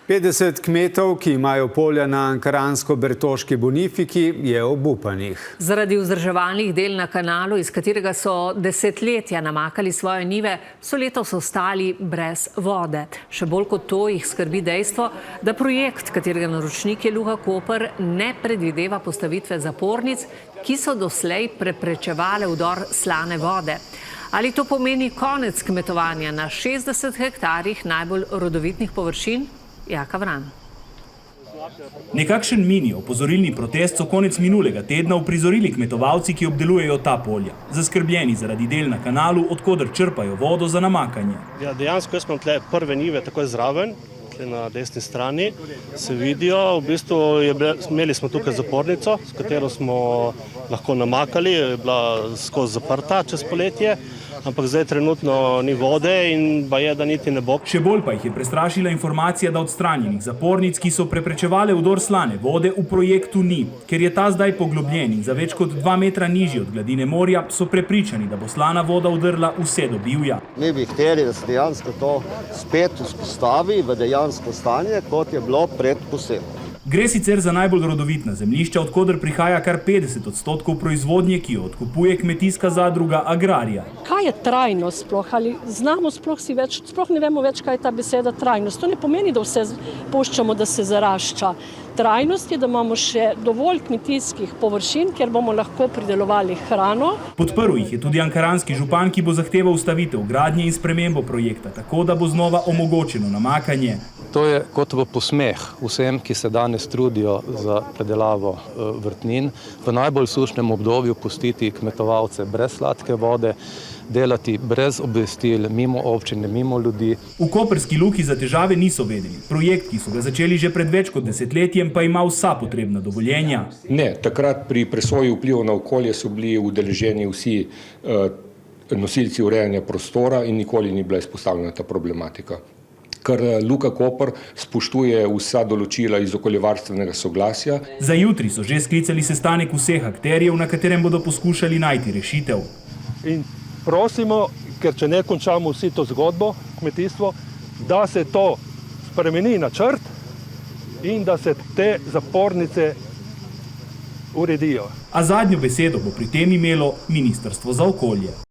50 kmetov, ki imajo polja na Ankaransko-Bertoški Bonifiki, je obupanih. Zaradi vzdrževalnih del na kanalu, iz katerega so desetletja namakali svoje njive, so letos ostali brez vode. Še bolj kot to jih skrbi dejstvo, da projekt, katerega naročnik je Luka Koper, ne predvideva postavitve zapornic, ki so doslej preprečevale vdor slane vode. Ali to pomeni konec kmetovanja na 60 hektarjih najbolj rodovitnih površin? Jaka Vran. Nekakšen mini opozorilni protest so konec minulega tedna uprizorili kmetovalci, ki obdelujejo ta polja. Zaskrbljeni zaradi del na kanalu, od koder črpajo vodo za namakanje. Ja, dejansko jaz imam tle prve njive takoj zraven, tle na desni strani, se vidijo. V bistvu imeli smo tukaj zapornico, s katero smo lahko namakali, je bila skozi zaprta čez poletje. Ampak zdaj trenutno ni vode in baje, da niti ne bo. Še bolj pa jih je prestrašila informacija, da odstranjenih zapornic, ki so preprečevale vdor slane vode, v projektu ni. Ker je ta zdaj poglobljen in za več kot 2 metra nižji od gladine morja, so prepričani, da bo slana voda vdrla vse do bivja. Mi bi hteli, da se dejansko to spet vzpostavi v dejansko stanje, kot je bilo pred poselom. Gre sicer za najbolj rodovitna zemljišča, od koder prihaja kar 50% proizvodnje, ki jo odkupuje kmetijska zadruga Agraria. Kaj je trajnost sploh? Ali znamo sploh ne vemo več, kaj je ta beseda trajnost. To ne pomeni, da vse puščamo, da se zarašča. Trajnost je, da imamo še dovolj kmetijskih površin, kjer bomo lahko pridelovali hrano. Podprl jih je tudi ankaranski župan, ki bo zahteval ustavitev gradnje in spremembo projekta, tako da bo znova omogočeno namakanje. To je gotovo posmeh vsem, ki se danes trudijo za predelavo vrtnin, v najbolj sušnem obdobju pustiti kmetovalce brez sladke vode, delati brez obvestil, mimo občine, mimo ljudi. V koprski Luki za težave niso vedeli. Projekt, ki so ga začeli že pred več kot desetletjem, pa ima vsa potrebna dovoljenja. Ne, takrat pri presoji vplivov na okolje so bili udeleženi vsi nosilci urejanja prostora in nikoli ni bila izpostavljena ta problematika. Ker Luka Koper spoštuje vsa določila iz okoljevarstvenega soglasja. Za jutri so že sklicali sestanek vseh akterjev, na katerem bodo poskušali najti rešitev. In prosimo, ker če ne končamo vsi to zgodbo, kmetijstvo, da se to spremeni načrt in da se te zapornice uredijo. A zadnjo besedo bo pri tem imelo Ministrstvo za okolje.